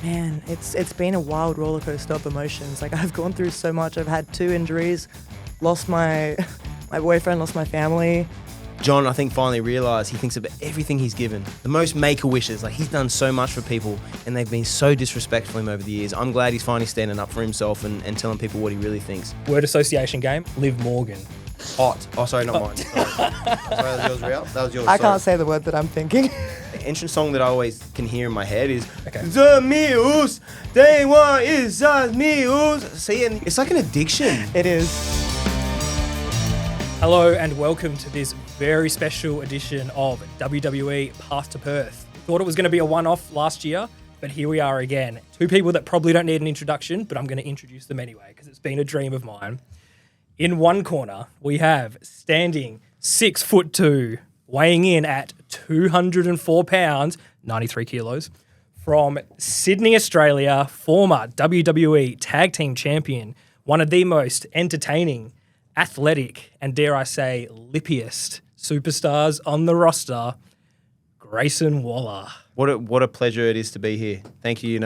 Man, it's been a wild roller coaster of emotions. Like, I've gone through so much. I've had 2 injuries, lost my boyfriend, lost my family. John, I think, finally realised he thinks about everything he's given. The most make-a-wishes. Like, he's done so much for people, and they've been so disrespectful to him over the years. I'm glad he's finally standing up for himself and telling people what he really thinks. Word association game, Liv Morgan. Hot. Oh, sorry, not mine. Sorry, that was yours, Rhea? That was yours. I can't say the word that I'm thinking. The entrance song that I always can hear in my head is Okay. The Meals, they want is the Meals. See, and it's like an addiction. It is. Hello and welcome to this very special edition of WWE Path to Perth. Thought it was going to be a one-off last year, but here we are again. 2 people that probably don't need an introduction, but I'm going to introduce them anyway because it's been a dream of mine. In one corner, we have standing 6'2", weighing in at 204 pounds, 93 kilos, from Sydney, Australia, former WWE Tag Team Champion, one of the most entertaining, athletic, and dare I say, lippiest superstars on the roster, Grayson Waller. What a pleasure it is to be here. Thank you,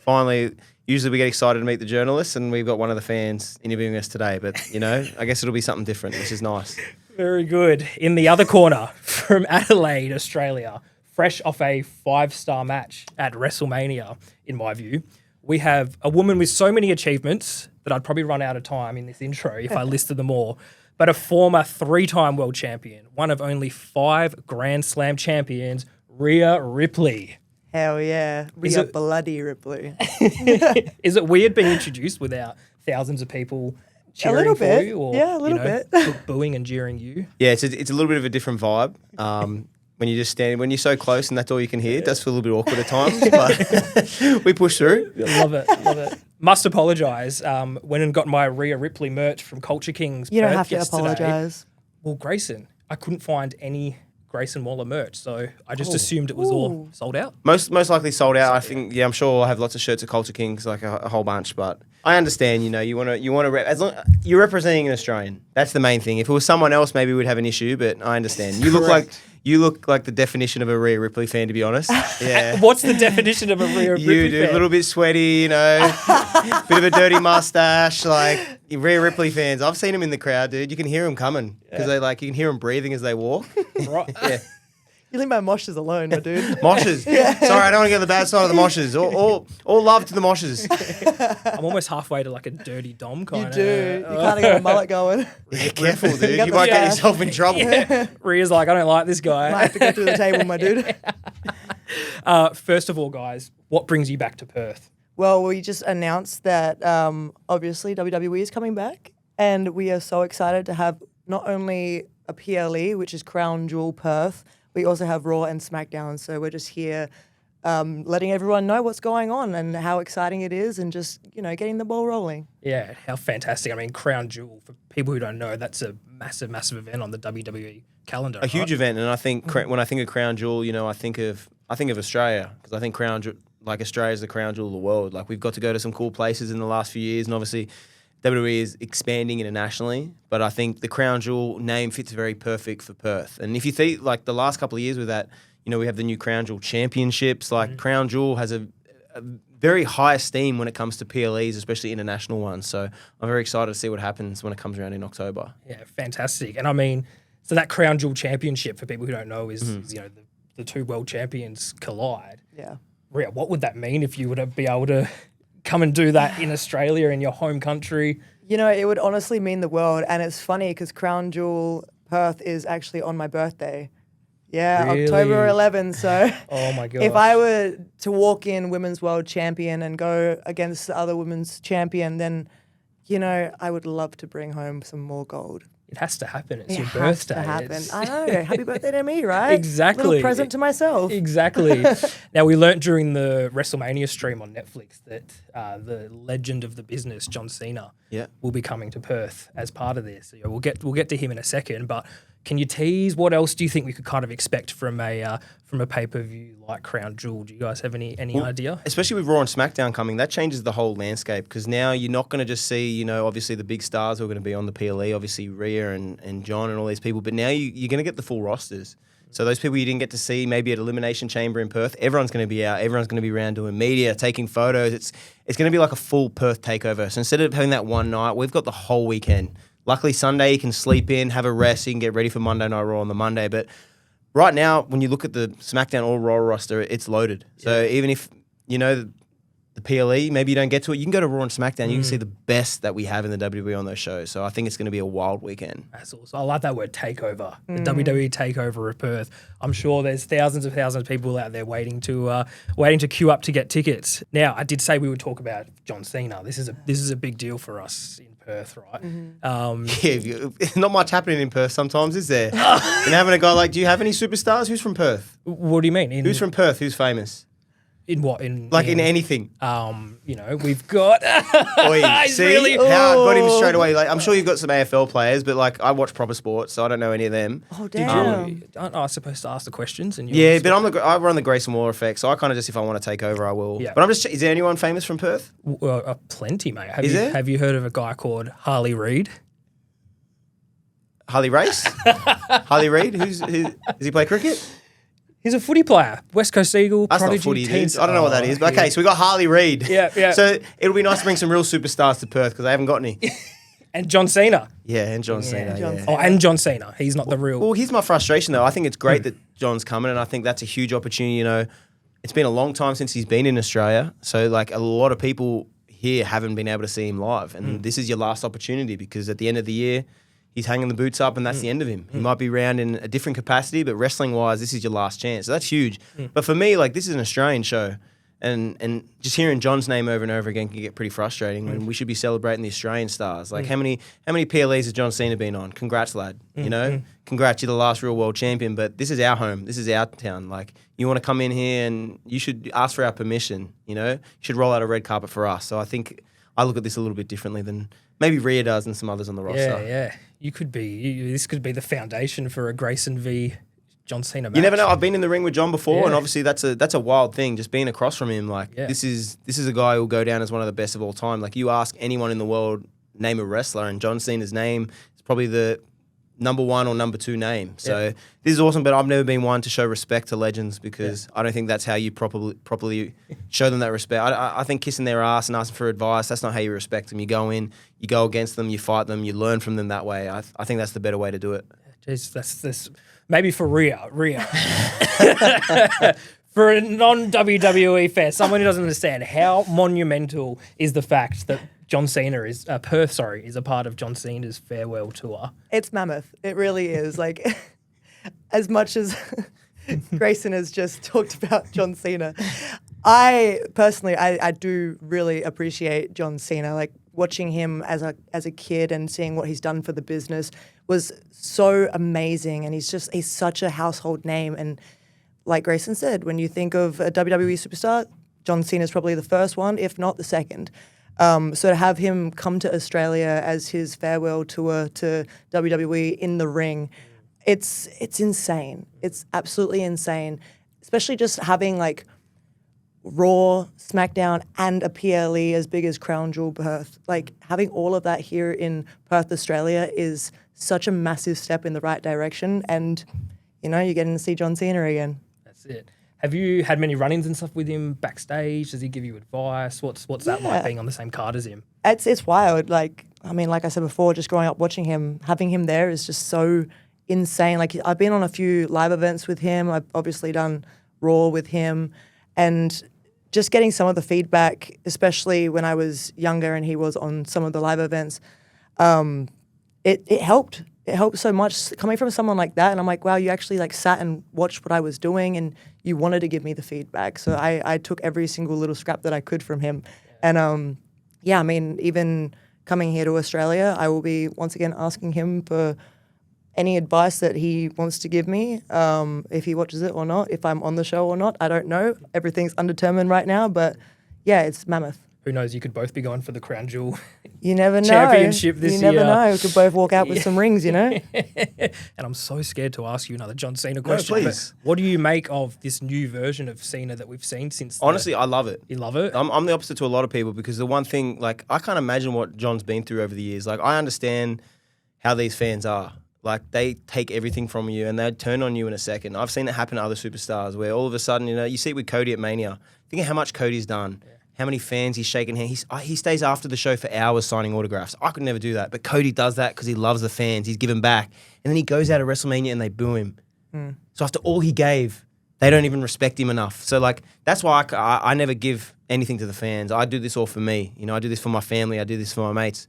Finally, usually we get excited to meet the journalists, and we've got one of the fans interviewing us today. But, I guess it'll be something different, which is nice. Very good. In the other corner, from Adelaide, Australia, fresh off a 5-star match at WrestleMania, in my view, we have a woman with so many achievements that I'd probably run out of time in this intro if I listed them all, but a former 3-time world champion, one of only 5 Grand Slam champions, Rhea Ripley. Hell yeah. We are bloody Ripley. Is it weird being introduced without thousands of people cheering for you? Or, yeah, a little bit. booing and jeering you? Yeah, it's a little bit of a different vibe. When you're just standing, when you're so close and that's all you can hear, it does feel a little bit awkward at times, but we push through. Love it. Must apologise. Went and got my Rhea Ripley merch from Culture Kings. You don't Perth have to yesterday. apologise. Well, Grayson, I couldn't find any Grayson Waller merch, so I just assumed it was all sold out. Most likely sold out. I think, I'm sure I'll have lots of shirts at Culture Kings, like a whole bunch, but I understand, you want to as long you're representing an Australian. That's the main thing. If it was someone else, maybe we'd have an issue, but I understand. You look like the definition of a Rhea Ripley fan, to be honest. Yeah. What's the definition of a Rhea Ripley You do, fan? a little bit sweaty, bit of a dirty mustache, like Rhea Ripley fans. I've seen them in the crowd, dude. You can hear them coming because you can hear them breathing as they walk. Right. Yeah. You leave my moshes alone, my dude. Moshes. Yeah. Sorry, I don't want to get on the bad side of the moshes. All love to the moshes. I'm almost halfway to like a dirty dom kind You of. do. You can't get a mullet going. Yeah, careful, dude. got You the might get shaft. yourself in trouble. Yeah. Rhea's like, I don't like this guy. Might have to go through the table, my dude. First of all, guys, what brings you back to Perth? Well, we just announced that obviously WWE is coming back, and we are so excited to have not only a PLE, which is Crown Jewel Perth, we also have Raw and SmackDown. So we're just here letting everyone know what's going on and how exciting it is, and just getting the ball rolling. Yeah, how fantastic. I mean, Crown Jewel, for people who don't know, that's a massive event on the WWE calendar. A huge event, and I think when I think of Crown Jewel, I think of Australia, because I think Australia is the crown jewel of the world. Like, we've got to go to some cool places in the last few years, and obviously WWE is expanding internationally, but I think the Crown Jewel name fits very perfect for Perth. And if you think, like, the last couple of years with that, we have the new Crown Jewel Championships. Like, Crown Jewel has a very high esteem when it comes to PLEs, especially international ones. So I'm very excited to see what happens when it comes around in October. Yeah, fantastic. And I mean, so that Crown Jewel Championship, for people who don't know, is the 2 world champions collide. Yeah. Rhea, what would that mean if you would be able to come and do that in Australia, in your home country? It would honestly mean the world. And it's funny because Crown Jewel Perth is actually on my birthday. Yeah, Really? October 11th. So Oh my gosh. if I were to walk in Women's World Champion and go against the other Women's Champion, then, I would love to bring home some more gold. It has to happen. It's It your has birthday. to happen. It's- I know. Happy birthday to me, right? Exactly. Little present to myself. Exactly. Now, we learnt during the WrestleMania stream on Netflix that the legend of the business, John Cena, will be coming to Perth as part of this. So, we'll get to him in a second, but can you tease what else do you think we could kind of expect from a pay-per-view like Crown Jewel? Do you guys have any idea? Especially with Raw and SmackDown coming, that changes the whole landscape, because now you're not going to just see, obviously the big stars who are going to be on the PLE, obviously Rhea and John and all these people, but now you're going to get the full rosters. So those people you didn't get to see maybe at Elimination Chamber in Perth, everyone's going to be out. Everyone's going to be around doing media, taking photos. It's going to be like a full Perth takeover. So instead of having that one night, we've got the whole weekend. Luckily, Sunday you can sleep in, have a rest, you can get ready for Monday Night Raw on the Monday. But right now, when you look at the SmackDown or Raw roster, it's loaded. So even if, the PLE, maybe you don't get to it, you can go to Raw and SmackDown. You can see the best that we have in the WWE on those shows. So I think it's going to be a wild weekend. That's awesome. I like that word, takeover. The WWE takeover of Perth. I'm sure there's thousands of people out there waiting to queue up to get tickets. Now, I did say we would talk about John Cena. This is a big deal for us in Perth, right? Not much happening in Perth sometimes, is there? And having a guy like, do you have any superstars? Who's from Perth? What do you mean? Who's from Perth? Who's famous? In what? In anything. We've got. Oi, see how I got him straight away. Like, I'm sure you've got some AFL players, but like I watch proper sports, so I don't know any of them. Oh damn! Aren't I supposed to ask the questions? And but I run the Grayson Waller effect, so I kind of just if I want to take over, I will. Yeah. But is there anyone famous from Perth? Plenty, mate. Have you heard of a guy called Harley Reid? Harley Race? Harley Reid? Does he play cricket? He's a footy player. West Coast Eagle, That's Prodigy. not footy, dude. I don't know what that is. But okay, so we got Harley Reid. Yeah. So it'll be nice to bring some real superstars to Perth because they haven't got any. And John Cena. Yeah, and John Cena. Oh, and John Cena. He's not the real. Well, here's my frustration though. I think it's great that John's coming, and I think that's a huge opportunity. It's been a long time since he's been in Australia, so like a lot of people here haven't been able to see him live, and this is your last opportunity because at the end of the year, he's hanging the boots up and that's the end of him. He might be around in a different capacity, but wrestling-wise, this is your last chance. So that's huge. But for me, like, this is an Australian show. And just hearing John's name over and over again can get pretty frustrating when we should be celebrating the Australian stars. Like, how many PLEs has John Cena been on? Congrats, lad. Congrats, you're the last real world champion. But this is our home. This is our town. Like, you want to come in here and you should ask for our permission, You should roll out a red carpet for us. So I think I look at this a little bit differently than maybe Rhea does and some others on the roster. Yeah. This could be the foundation for a Grayson v. John Cena match. You never know. I've been in the ring with John before, and obviously that's a wild thing. Just being across from him, this is a guy who'll go down as one of the best of all time. Like you ask anyone in the world, name a wrestler, and John Cena's name is probably the number one or number two name. So this is awesome. But I've never been one to show respect to legends because I don't think that's how you properly show them that respect. I think kissing their ass and asking for advice, that's not how you respect them. You go in, you go against them, you fight them, you learn from them that way. I think that's the better way to do it. Jeez, that's maybe for Rhea. For a non-WWE fan, someone who doesn't understand, how monumental is the fact that Perth is a part of John Cena's farewell tour? It's mammoth. It really is. Like, as much as Grayson has just talked about John Cena, I personally do really appreciate John Cena. Like, watching him as a kid and seeing what he's done for the business was so amazing. And he's such a household name. And like Grayson said, when you think of a WWE superstar, John Cena is probably the first one, if not the second. So to have him come to Australia as his farewell tour to WWE in the ring, it's insane. It's absolutely insane, especially just having like Raw, SmackDown, and a PLE as big as Crown Jewel Perth. Like having all of that here in Perth, Australia is such a massive step in the right direction. And, you're getting to see John Cena again. That's it. Have you had many run-ins and stuff with him backstage? Does he give you advice? What's that like being on the same card as him? It's wild. Like I said before, just growing up watching him, having him there is just so insane. Like I've been on a few live events with him. I've obviously done Raw with him, and just getting some of the feedback, especially when I was younger and he was on some of the live events, it helped. It helped so much coming from someone like that. And I'm like, wow, you actually like sat and watched what I was doing and you wanted to give me the feedback. So I took every single little scrap that I could from him. And even coming here to Australia, I will be once again asking him for any advice that he wants to give me, if he watches it or not, if I'm on the show or not. I don't know. Everything's undetermined right now, but yeah, it's mammoth. Who knows? You could both be going for the Crown Jewel. You never know. Championship this year. You never know. We could both walk out with some rings, And I'm so scared to ask you another John Cena question. No, please. What do you make of this new version of Cena that we've seen since? Honestly, I love it. You love it? I'm the opposite to a lot of people because the one thing, like, I can't imagine what John's been through over the years. Like, I understand how these fans are. Like, they take everything from you and they turn on you in a second. I've seen it happen to other superstars where all of a sudden, you see it with Cody at Mania. Think of how much Cody's done. Yeah. How many fans he's shaking hands. He stays after the show for hours signing autographs. I could never do that. But Cody does that because he loves the fans. He's giving back. And then he goes out of WrestleMania and they boo him. So after all he gave, they don't even respect him enough. So, like, that's why I never give anything to the fans. I do this all for me. I do this for my family. I do this for my mates.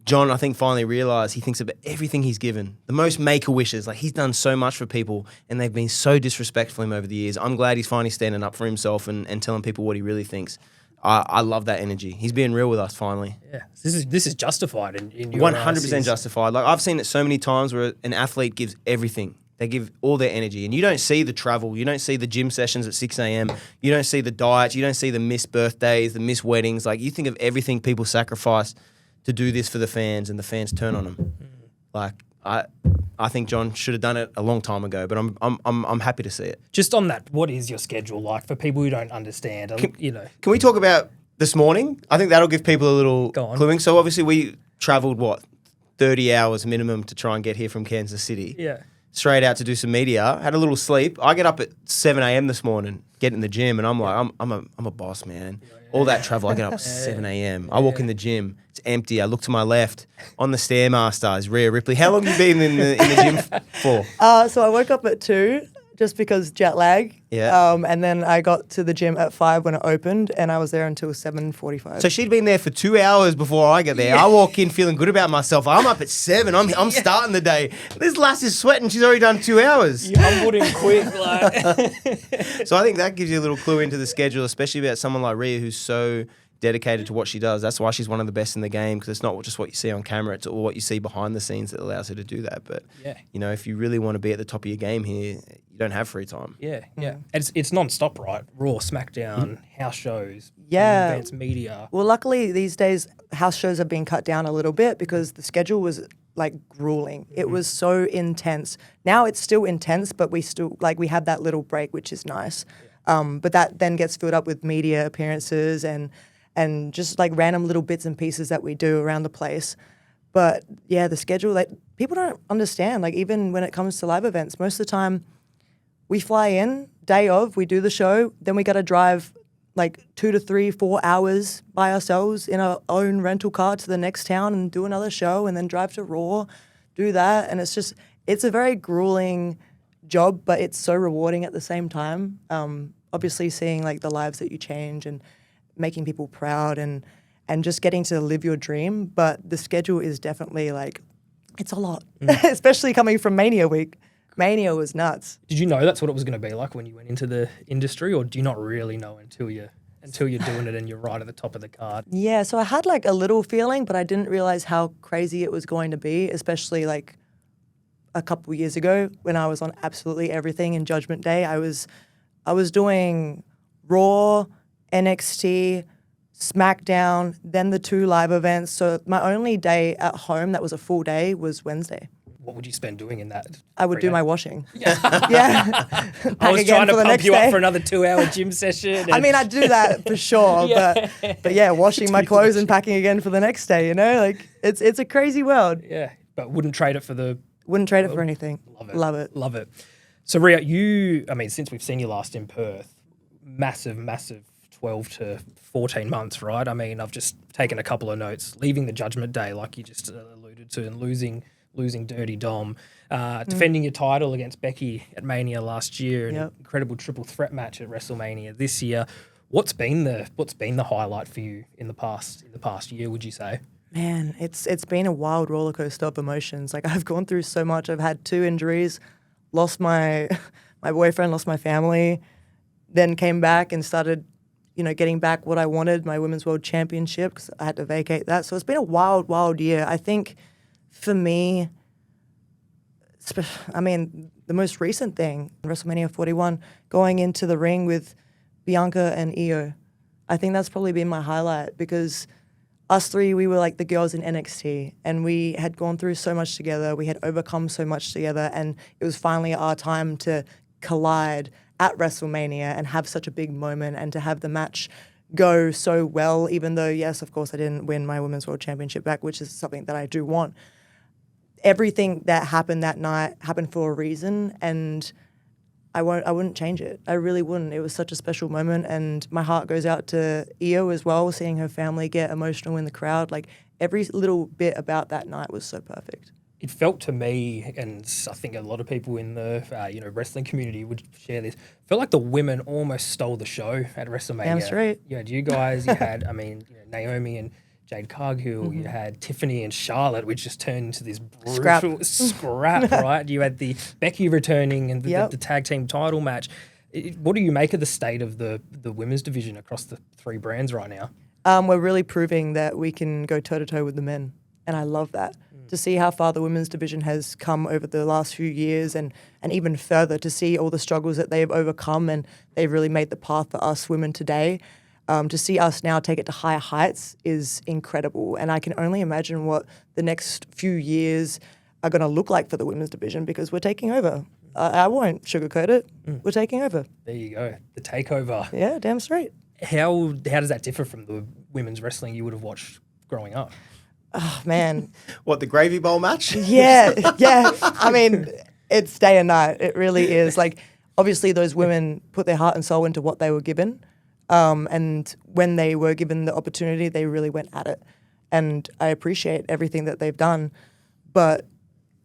John, I think, finally realised he thinks about everything he's given. The most make-a-wishes. Like, he's done so much for people and they've been so disrespectful of him over the years. I'm glad he's finally standing up for himself and telling people what he really thinks. I love that energy. He's being real with us finally. Yeah, this is justified in your 100% justified. Like, I've seen it so many times where an athlete gives everything. They give all their energy. And you don't see the travel. You don't see the gym sessions at 6 a.m. You don't see the diets. You don't see the missed birthdays, the missed weddings. Like, you think of everything people sacrifice to do this for the fans, and the fans turn on them. Like, I think John should have done it a long time ago, but I'm happy to see it. Just on that, what is your schedule like for people who don't understand? Can we talk about this morning? I think that'll give people a little cluing. So obviously we travelled 30 hours minimum to try and get here from Kansas City. Yeah. Straight out to do some media. Had a little sleep. I get up at 7 a.m. this morning, get in the gym, and I'm like, I'm a boss, man. All that travel, I get up at 7 a.m. I walk in the gym. It's empty. I look to my left. On the Stairmaster is Rhea Ripley. How long have you been in the gym for? So I woke up at 2 just because jet lag. Yeah. And then I got to the gym at 5 when it opened, and I was there until 7:45. So she'd been there for 2 hours before I get there. I walk in feeling good about myself. I'm up at 7. I'm starting the day. This lass is sweating. She's already done 2 hours. You humbled him quick. So I think that gives you a little clue into the schedule, especially about someone like Rhea who's so dedicated to what she does. That's why she's one of the best in the game, because it's not just what you see on camera, it's all what you see behind the scenes that allows her to do that. But if you really want to be at the top of your game here, you don't have free time. Yeah. It's non-stop, right? Raw, SmackDown, house shows, events, media. Well, luckily these days house shows have been cut down a little bit because the schedule was like grueling. It was so intense. Now it's still intense, but we still we have that little break, which is nice. But that then gets filled up with media appearances and just like random little bits and pieces that we do around the place. But yeah, the schedule, like, people don't understand. Like, even when it comes to live events, most of the time we fly in, day of, we do the show, then we got to drive like 2 to 3, 4 hours by ourselves in our own rental car to the next town and do another show, and then drive to Raw, do that. And it's a very grueling job, but it's so rewarding at the same time. Obviously seeing like the lives that you change and making people proud and just getting to live your dream. But the schedule is definitely it's a lot, especially coming from Mania week. Mania was nuts. Did you know that's what it was going to be like when you went into the industry, or do you not really know until you're doing it and you're right at the top of the card? Yeah, so I had like a little feeling, but I didn't realize how crazy it was going to be, especially like a couple years ago when I was on absolutely everything in Judgment Day. I was doing Raw, NXT, SmackDown, then the 2 live events. So my only day at home that was a full day was Wednesday. What would you spend doing in that? I would do my washing. Yeah. I was trying to pump you up for another 2-hour gym session. I mean, I'd do that for sure, but yeah, washing my clothes and packing again for the next day, it's a crazy world. Yeah, but wouldn't trade it for for anything. Love it. So Rhea, since we've seen you last in Perth, massive 12 to 14 months, right? I mean, I've just taken a couple of notes. Leaving the Judgment Day, like you just alluded to, and losing Dirty Dom, defending your title against Becky at Mania last year, an incredible triple threat match at WrestleMania this year. What's been the highlight for you in the past year, would you say? Man, it's been a wild roller coaster of emotions. Like, I've gone through so much. I've had 2 injuries, lost my boyfriend, lost my family, then came back and started getting back what I wanted, my Women's World Championship, because I had to vacate that. So it's been a wild year. I think for me, the most recent thing, WrestleMania 41, going into the ring with Bianca and Io, I think that's probably been my highlight, because us 3, we were like the girls in NXT, and we had gone through so much together. We had overcome so much together, and it was finally our time to collide at WrestleMania and have such a big moment, and to have the match go so well, even though, yes, of course, I didn't win my Women's World Championship back, which is something that I do want. everything that happened that night happened for a reason, and I wouldn't change it. I really wouldn't. It was such a special moment, and my heart goes out to Io as well, seeing her family get emotional in the crowd. Like, every little bit about that night was so perfect. It felt to me, and I think a lot of people in the wrestling community would share this, felt like the women almost stole the show at WrestleMania. Damn straight. You had you guys, you had, Naomi and Jade Cargill, you had Tiffany and Charlotte, which just turned into this brutal scrap, right? You had the Becky returning and the tag team title match. What do you make of the state of the women's division across the three brands right now? We're really proving that we can go toe-to-toe with the men, and I love that. To see how far the women's division has come over the last few years and even further, to see all the struggles that they've overcome, and they've really made the path for us women today. To see us now take it to higher heights is incredible. And I can only imagine what the next few years are going to look like for the women's division, because we're taking over. I won't sugarcoat it. We're taking over. There you go. The takeover. Yeah, damn straight. How does that differ from the women's wrestling you would have watched growing up? Oh, man. What, the gravy bowl match? Yeah. I mean, it's day and night. It really is. Like, obviously, those women put their heart and soul into what they were given. And when they were given the opportunity, they really went at it. And I appreciate everything that they've done. But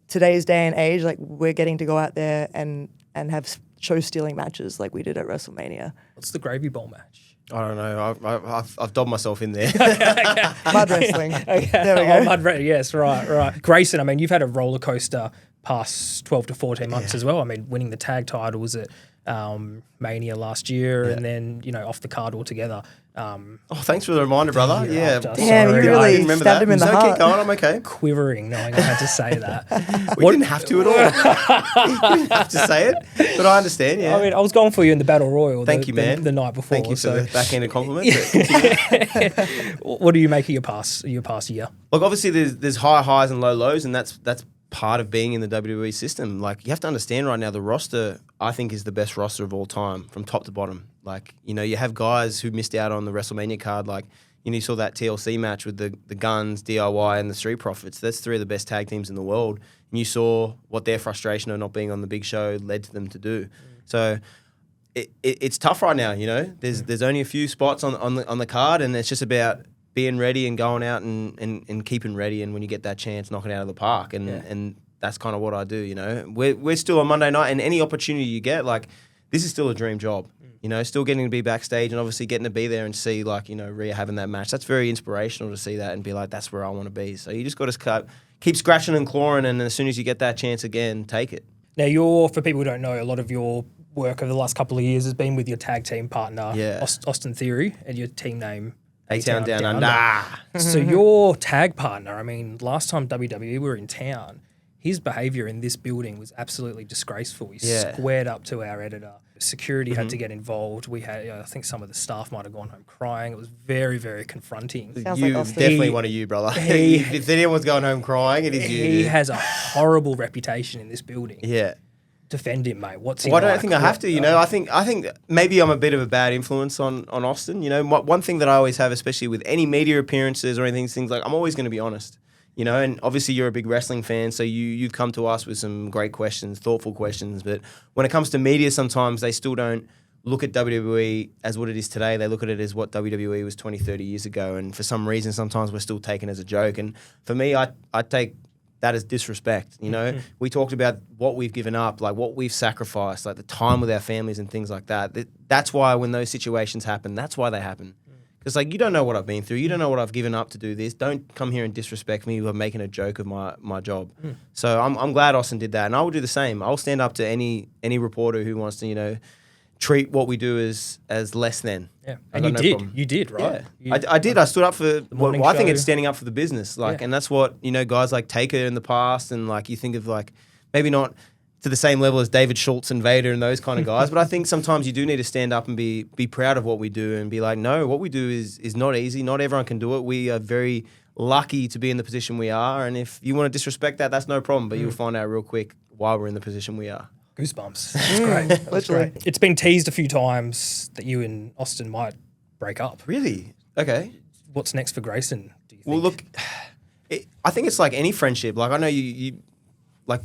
today's day and age, like, we're getting to go out there and have show-stealing matches like we did at WrestleMania. What's the gravy bowl match? I don't know. I've dobbed myself in there. Mud wrestling. Okay. There we go. Yes, right. Grayson, I mean, you've had a roller coaster past 12 to 14 months as well. I mean, winning the tag titles at Mania last year, and then off the card altogether. Thanks for the reminder, brother. Yeah, Damn, you I really didn't remember stabbed that. him in the So heart. keep going. I'm okay. Quivering knowing I had to say that. We didn't have to at all. You didn't have to say it, but I understand. Yeah. I mean, I was going for you in the Battle Royal. Thank you, man. The night before. Thank you for the backhanded compliment. What do you make of your past year? Look, obviously there's high highs and low lows, and that's part of being in the WWE system. Like, you have to understand right now, the roster, I think, is the best roster of all time from top to bottom. Like, you have guys who missed out on the WrestleMania card. Like, you saw that TLC match with the Guns, DIY, and the Street Profits. That's three of the best tag teams in the world. And you saw what their frustration of not being on the big show led to them to do. So it's tough right now. There's only a few spots on the card, and it's just about being ready and going out and keeping ready, and when you get that chance, knocking it out of the park. And that's kind of what I do, We're still on Monday night, and any opportunity you get, like, this is still a dream job, still getting to be backstage and obviously getting to be there and see, like, Rhea having that match. That's very inspirational to see that and be like, that's where I want to be. So you just got to keep scratching and clawing, and as soon as you get that chance again, take it. Now, for people who don't know, a lot of your work over the last couple of years has been with your tag team partner, Austin Theory, and your team name, A-Town Down Under. So your tag partner, I mean, last time WWE were in town, his behaviour in this building was absolutely disgraceful. He squared up to our editor. Security had to get involved. We had, I think some of the staff might have gone home crying. It was very, very confronting. Sounds You like Austin. definitely one of you, brother. If anyone's going home crying, it is you. He has a horrible reputation in this building. Yeah. Defend him, mate. What's he Well, I don't like? think I have to. I think maybe I'm a bit of a bad influence on Austin. One thing that I always have, especially with any media appearances or anything, things like, I'm always going to be honest. And obviously you're a big wrestling fan, so you've come to us with some great questions, thoughtful questions. But when it comes to media, sometimes they still don't look at WWE as what it is today. They look at it as what WWE was 20, 30 years ago. And for some reason, sometimes we're still taken as a joke. And for me, I take that as disrespect. We talked about what we've given up, like what we've sacrificed, like the time with our families and things like that. That's why when those situations happen, that's why they happen. Because, like, you don't know what I've been through. You don't know what I've given up to do this. Don't come here and disrespect me by making a joke of my job. So I'm glad Austin did that. And I will do the same. I'll stand up to any reporter who wants to, treat what we do as less than. Yeah. And you did. Problem. You did, right? Yeah. I did. I stood up for I think it's show. standing up for the business. And that's what, guys like Taker in the past, and, like, you think of, like, maybe not to the same level as David Schultz and Vader and those kind of guys. But I think sometimes you do need to stand up and be proud of what we do and be like, no, what we do is not easy. Not everyone can do it. We are very lucky to be in the position we are. And if you want to disrespect that, that's no problem. But you'll find out real quick why we're in the position we are. Goosebumps. That's great. That's great. It's been teased a few times that you and Austin might break up. Really? Okay. What's next for Grayson, do you think? Well, look, I think it's like any friendship. Like I know you like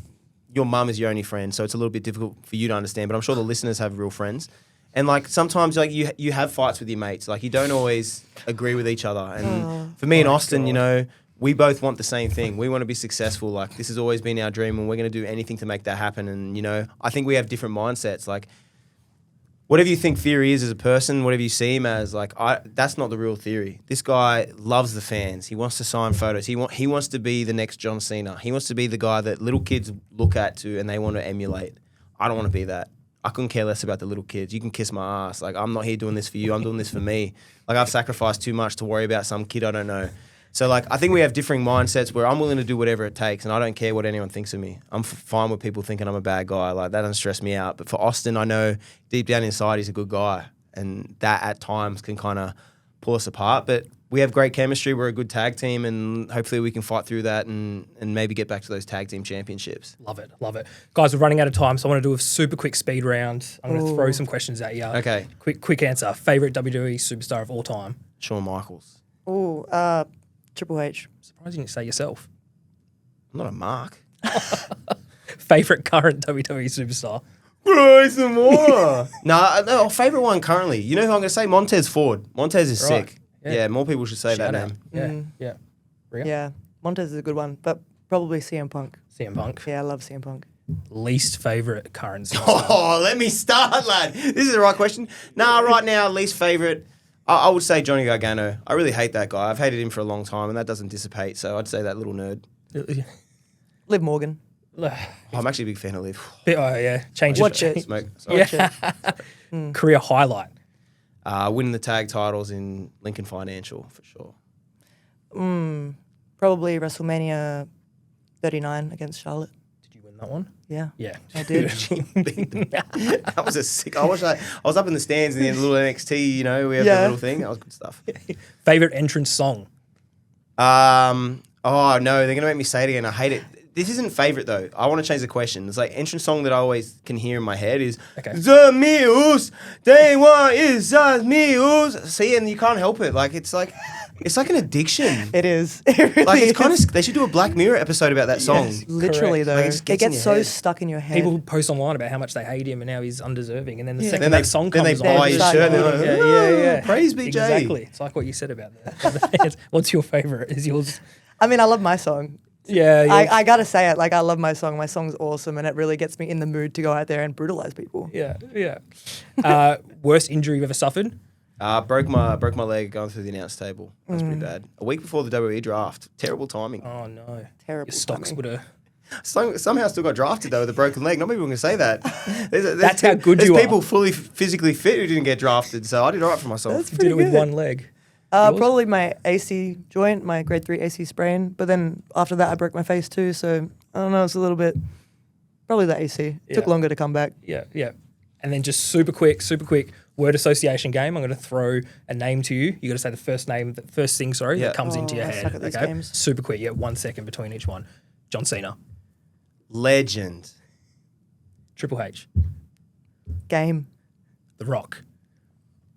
your mum is your only friend, so it's a little bit difficult for you to understand. But I'm sure the listeners have real friends, and like sometimes like you have fights with your mates. Like you don't always agree with each other. And for me and Austin, you know, we both want the same thing. We want to be successful. Like this has always been our dream, and we're going to do anything to make that happen. And you know, I think we have different mindsets. Like whatever you think Theory is as a person, whatever you see him as, like that's not the real Theory. This guy loves the fans. He wants to sign photos. He wants to be the next John Cena. He wants to be the guy that little kids look at to and they want to emulate. I don't want to be that. I couldn't care less about the little kids. You can kiss my ass. Like I'm not here doing this for you. I'm doing this for me. Like I've sacrificed too much to worry about some kid I don't know. So like I think we have differing mindsets where I'm willing to do whatever it takes, and I don't care what anyone thinks of me. I'm fine with people thinking I'm a bad guy. Like that doesn't stress me out. But for Austin, I know deep down inside he's a good guy, and that at times can kind of pull us apart. But we have great chemistry. We're a good tag team, and hopefully we can fight through that and maybe get back to those tag team championships. Love it. Guys, we're running out of time, so I want to do a super quick speed round. I'm going to throw some questions at you. Okay. Quick answer. Favorite WWE superstar of all time? Shawn Michaels. Ooh, Triple H. Surprised you didn't say yourself. I'm not a mark. Favorite current WWE superstar? Grayson Waller. No, favorite one currently. You know who I'm going to say? Montez Ford. Montez is Right. sick. Yeah. Yeah, more people should say Shout that out. name. Yeah. Rhea? Yeah, Montez is a good one, but probably CM Punk. CM Punk. Yeah, I love CM Punk. Least favorite current superstar? Oh, let me start, lad. This is the right question. Right now, least favorite. I would say Johnny Gargano. I really hate that guy. I've hated him for a long time, and that doesn't dissipate. So I'd say that little nerd. Liv Morgan. I'm actually a big fan of Liv. Oh, yeah. Change Watch it. Smoke. Sorry. Yeah. Career highlight? Winning the tag titles in Lincoln Financial, for sure. Probably WrestleMania 39 against Charlotte. Did you win that one? Yeah. Yeah. I did. That was a sick. I watched that. I was up in the stands in the little NXT. You know, we had the Yeah. little thing. That was good stuff. Favorite entrance song? Oh no, they're gonna make me say it again. I hate it. This isn't favorite though. I want to change the question. It's like entrance song that I always can hear in my head is The Meals, Day One is the Meals. See, and you can't help it. Like it's like an addiction. It is. It really Like it's is. kind of. They should do a Black Mirror episode about that song. Yes. Literally, Correct. though. Like, it just It gets in gets your so head. stuck in your head. People post online about how much they hate him and how he's undeserving, and then the second Then that song then comes they buy on, his Start shirt. And going, they're like, yeah. Praise BJ. Exactly. It's like what you said about that. What's your favorite? Is yours? I mean, I love my song. Yeah. I gotta say it. Like, I love my song. My song's awesome, and it really gets me in the mood to go out there and brutalize people. Yeah. Worst injury you've ever suffered? Broke my leg going through the announce table. That was pretty bad. A week before the WWE draft. Terrible timing. Oh no. Terrible Your stocks timing. would have. Somehow still got drafted though with a broken leg. Not many people can say that. That's how good you are. There's people fully physically fit who didn't get drafted, so I did all right for myself. That's Did pretty it with good. one leg. Yours? Probably my AC joint, my grade 3 AC sprain. But then after that, I broke my face too. So I don't know. It's a little bit. Probably the AC. Took Yeah. longer to come back. Yeah. And then just super quick, word association game. I'm going to throw a name to you. You got to say the first thing, Yeah. that comes into your I head. suck at these Okay. games. Super quick. Yeah, 1 second between each one. John Cena. Legend. Triple H. Game. The Rock.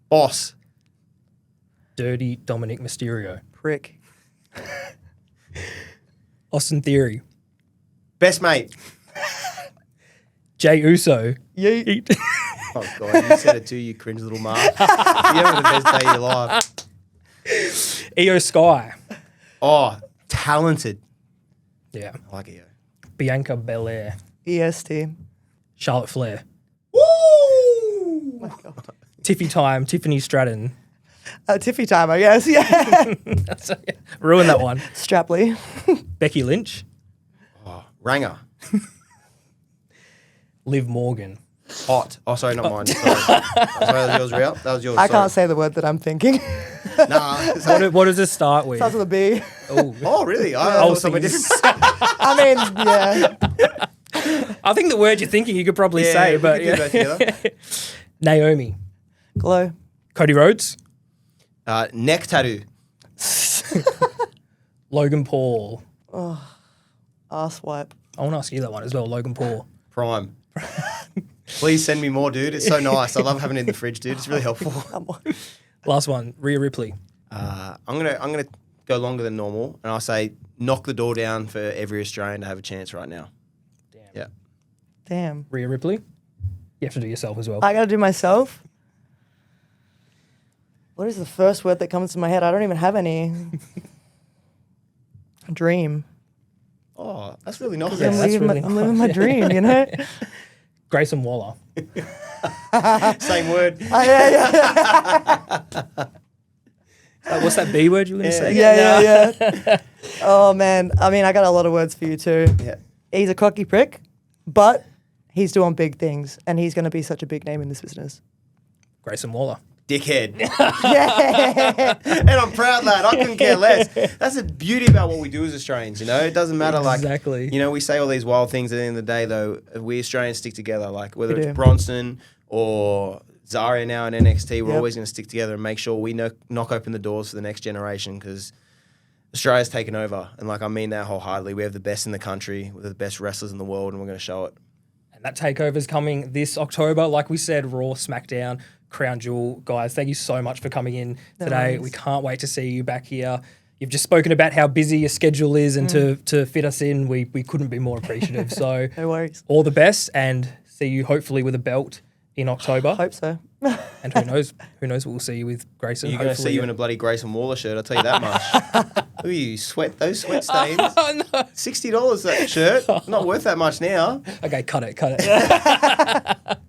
Boss. Dirty Dominic Mysterio. Prick. Austin Theory. Best mate. Jay Uso. Yeet. Oh god, you said it too, you cringe little mark. You're having the best day of your life. Io Sky. Oh, talented. Yeah. I like Io. Bianca Belair. EST. Charlotte Flair. Woo! Tiffany Stratton. Tiffy time, I guess. Yeah. Ruin that one. Strapley. Becky Lynch. Oh, Ranger. Liv Morgan. Hot. Oh, sorry, not mine. Sorry, that was yours, Rhea. That was yours. I sorry. can't say the word that I'm thinking. Nah. What does it start with? Starts with a B. Oh, Oh, really? I I was was somewhere thinking- different. I mean, yeah. I think the word you're thinking you could probably Yeah, say, we but could do both together. Naomi. Glow. Cody Rhodes. Neck tattoo. Logan Paul. Ass wipe. I want to ask you that one as well. Logan Paul. Prime. Please send me more, dude. It's so nice. I love having it in the fridge, dude. It's really helpful. Come on. Last one. Rhea Ripley. I'm gonna go longer than normal, and I'll say knock the door down for every Australian to have a chance right now. Damn. Yeah. Damn. Rhea Ripley, you have to do yourself as well. I gotta do myself. What is the first word that comes to my head? I don't even have any. Dream. Oh, that's really nice. Yeah, that's really I'm living my dream, you know? Grayson Waller. Same word. Yeah. What's that B word you were going to say? Yeah. Oh, man. I mean, I got a lot of words for you, too. Yeah. He's a cocky prick, but he's doing big things, and he's going to be such a big name in this business. Grayson Waller. Dickhead. Yeah. And I'm proud, lad. I couldn't care less. That's the beauty about what we do as Australians, you know? It doesn't matter, Exactly. like, you know, we say all these wild things at the end of the day, though. We Australians stick together, like, whether We it's do. Bronson or Zarya now in NXT, we're Yep. always going to stick together and make sure we knock open the doors for the next generation, because Australia's taken over. And, like, I mean that wholeheartedly. We have the best in the country. We're the best wrestlers in the world, and we're going to show it. And that takeover's coming this October. Like we said, Raw, SmackDown, Crown Jewel. Guys, thank you so much for coming in today. worries. We can't wait to see you back here. You've just spoken about how busy your schedule is, and to fit us in, we couldn't be more appreciative. So No worries. all the best, and see you hopefully with a belt in October. Hope so. And who knows what we'll see you with Grayson. You're going to see you in a bloody Grayson Waller shirt, I'll tell you that much. Look at you, those sweat stains. Oh, no. $60 that shirt. Not worth that much now. Okay, cut it.